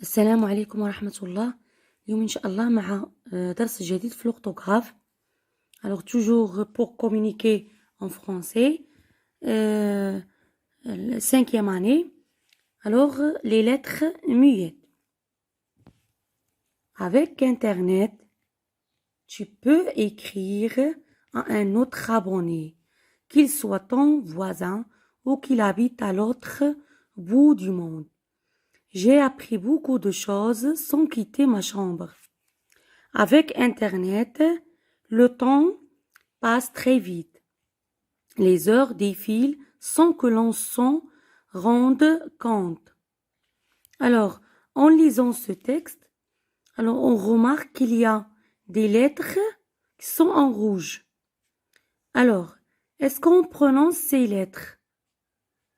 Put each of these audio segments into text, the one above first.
السلام عليكم ورحمة الله. اليوم إن شاء الله مع درس جديد في l'orthographe. Alors toujours pour communiquer en français, cinquième année. Alors les lettres muettes. Avec Internet, tu peux écrire à un autre abonné, qu'il soit ton voisin ou qu'il habite à l'autre bout du monde. J'ai appris beaucoup de choses sans quitter ma chambre. Avec Internet, le temps passe très vite. Les heures défilent sans que l'on s'en rende compte. Alors, en lisant ce texte, on remarque qu'il y a des lettres qui sont en rouge. Alors, est-ce qu'on prononce ces lettres?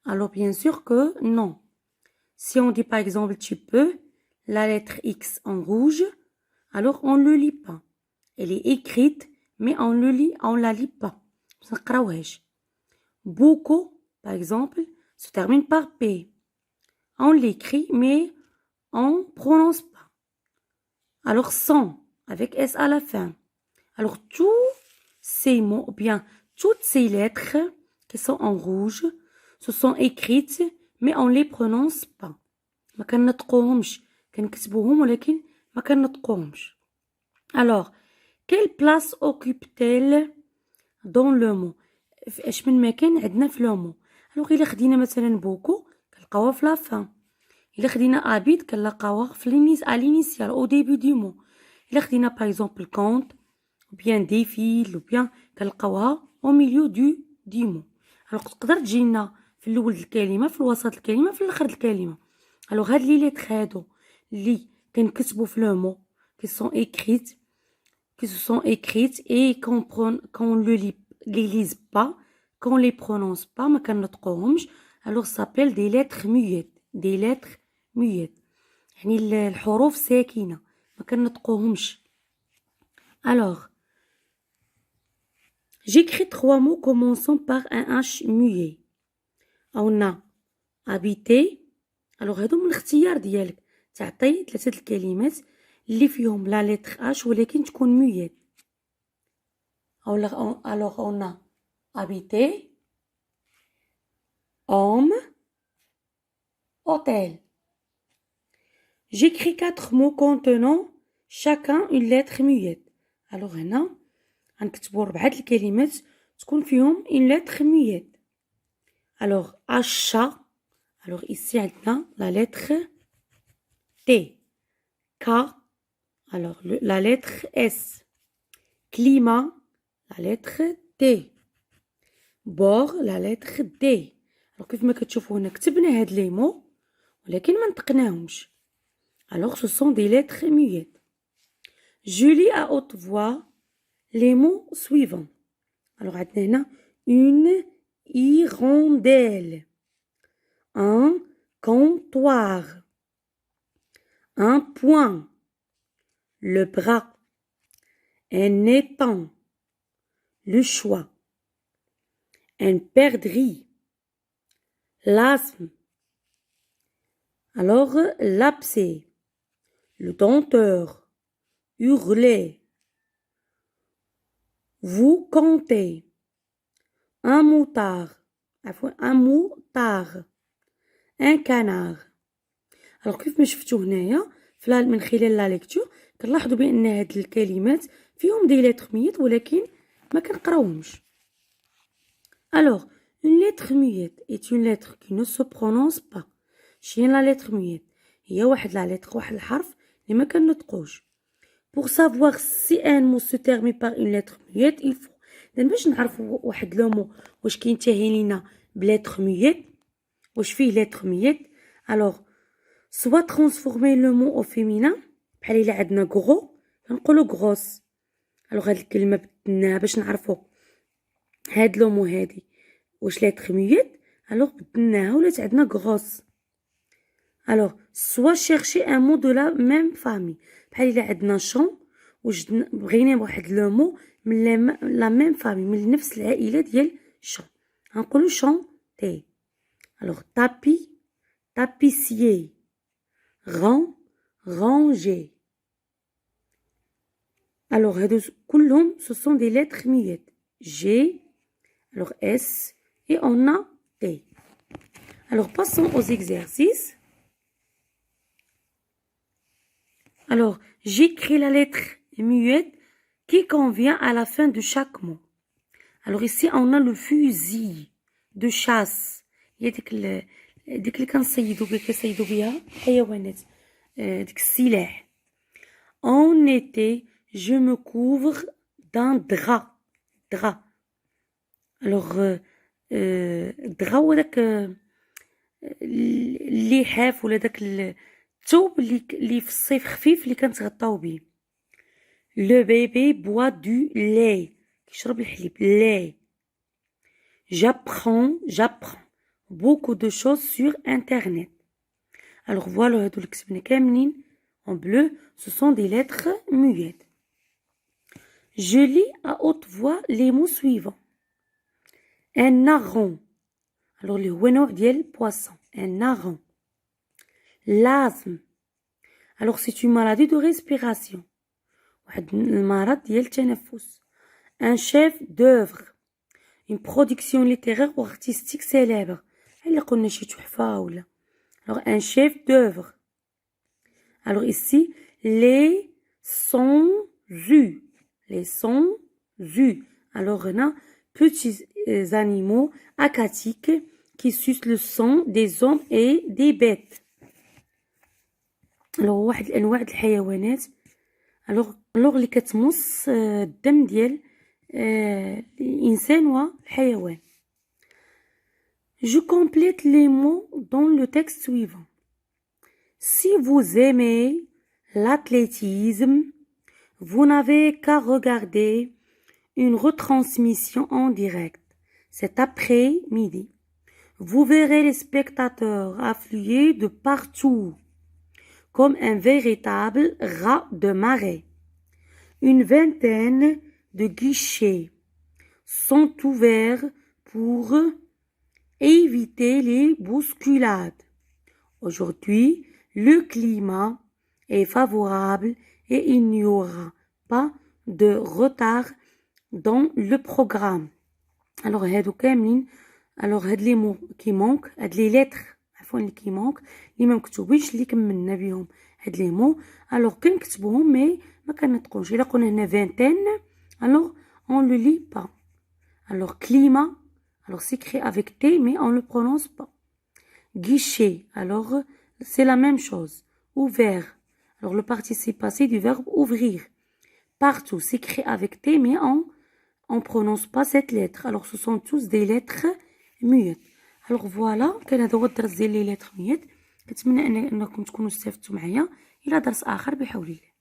Alors, bien sûr que non. Si on dit par exemple tu peux, la lettre X en rouge, alors on ne le lit pas. Elle est écrite, mais on la lit pas. Beaucoup, par exemple, se termine par P. On l'écrit, mais on ne prononce pas. Alors sans, avec S à la fin. Alors tous ces mots, ou bien toutes ces lettres qui sont en rouge, se sont écrites, mais on ne les prononce pas. ما كنطقوهمش كنكتبوهم ولكن ما كنطقوهمش. Alors, quelle place occupe-t-elle dans le mot? اش من مكان عندنا في لو مو؟ alors الا خدينا مثلا بوكو كنلقاوها في لا فان، الا خدينا ابيد كنلقاوها في l'initial au début du mot. الا خدينا par exemple compte ou bien défile ou bien كنلقاوها au milieu du mot. alors تقدر تجينا في الاول الكلمه، في الوسط الكلمه، في الاخر الكلمه. alors هاد لي ليتر هادو اللي كنكتبوا في لو مو qui se sont écrites et qu'on les lise pas, qu'on les prononce pas, ما كنطقوهمش. alors ça s'appelle des lettres muettes. des lettres muettes يعني الحروف ساكنه ما كنطقوهمش. alors j'écris 3 mots commençant par un H muet. on a habité. alors هادو من الاختيار ديالك تعطي 3 الكلمات اللي فيهم لا لتر اش ولكن تكون ميت. alors on a habité, homme, hôtel. J'écris 4 mots contenant chacun une lettre muette. alors هنا غنكتبوا 4 الكلمات تكون فيهم une lettre muette. alors achat. alors ici عندنا la lettre T. K. alors la lettre S. climat, la lettre T. bord, la lettre D. alors كيف ما كتشوفوا هنا كتبنا هاد لي مو ولكن ما نطقناهمش. alors ce sont des lettres muettes. je lis à haute voix les mots suivants. alors عندنا هنا une hirondelle, un comptoir, un point, le bras, un étang, le choix, un perdrix, l'asthme, alors l'abcès, le denteur, hurler, vous comptez, un moutard, un canard. alors كيف ما شفتوا هنايا من خلال لا ليكتور كنلاحظوا بان هاد الكلمات فيهم دي لتر ميت ولكن ما كنقراوهمش. alors une lettre muette est une lettre qui ne se prononce pas. شنو لا لتر muette؟ هي واحد لا لتر، واحد الحرف اللي ما كنطقوش. pour savoir si un mot se termine par une lettre muette il faut باش نعرفوا واحد لو مو واش كينتهي لينا بلتر ميت، واش فيه لتر ميت. alors soit transformer le mot au féminin بحال الا عندنا gros كنقولوا grosse. alors هاد الكلمه بدلناها باش نعرفوا هاد لو مو هادي واش لتر ميت، alors بدلناها ولات عندنا grosse. alors soit chercher un mot de la même famille بحال الا عندنا champ وجدنا بغينا واحد لو مو من لا ميم فامي من نفس العائله ديال champ غنقولوا chanter. alors tapis, tapissier, rang, ranger. Alors, كلهم, ce sont des lettres muettes. G, alors S, et on a T. Alors, passons aux exercices. Alors, j'écris la lettre muette qui convient à la fin de chaque mot. Alors, ici, on a le fusil de chasse. ديك اللي كيصيدوا بها حيوانات ديك السلاح. En été, je me couvre d'un drap. Drap. Alors, drap هو داك اللحاف ولا داك الثوب اللي في الصيف خفيف اللي كنتغطاو به. Le bébé boit du lait. كيشرب الحليب. lait. J'apprends beaucoup de choses sur internet. Alors voilà, هادو اللي كتبنا كاملين en bleu, ce sont des lettres muettes. Je lis à haute voix les mots suivants. Un hareng. Alors اللي هو نوع ديال poisson. Un hareng. L'asthme. Alors c'est une maladie de respiration. واحد المرض ديال التنفس. Un chef d'œuvre. Une production littéraire ou artistique célèbre. اللي قلنا شي تحفة ولا. Alors un chef d'œuvre. Alors ici, les sons U. Les sons U. Alors on a petits animaux aquatiques qui sucent le sang des hommes et des bêtes. Alors واحد الأنواع د الحيوانات. Alors اللي كتمص الدم ديال الإنسان والحيوان. Je complète les mots dans le texte suivant. Si vous aimez l'athlétisme, vous n'avez qu'à regarder une retransmission en direct cet après-midi. Vous verrez les spectateurs affluer de partout, comme un véritable raz de marée. Une vingtaine de guichets sont ouverts pour éviter les bousculades. Aujourd'hui, le climat est favorable et il n'y aura pas de retard dans le programme. Alors, هادو كاملين. Alors, هاد لي مو كي مونك, هاد لي لتر عفوا اللي كي مونك اللي ما مكتوبينش اللي كملنا بهم هاد لي مو. alors كنكتبوهم مي ما كنطقوش. الا قلنا هنا vingtaine, alors on le lit pas. alors climat, alors c'est écrit avec T mais on le prononce pas. Guichet, alors c'est la même chose. Ouvert, alors le participe passé du verbe ouvrir. Partout, c'est écrit avec T mais on prononce pas cette lettre. alors ce sont tous des lettres muettes. alors voilà, كان هذا هو الدرس ديال لي lettres muettes. كنتمنى انكم تكونوا استفدتوا معايا. الى درس اخر بحول الله.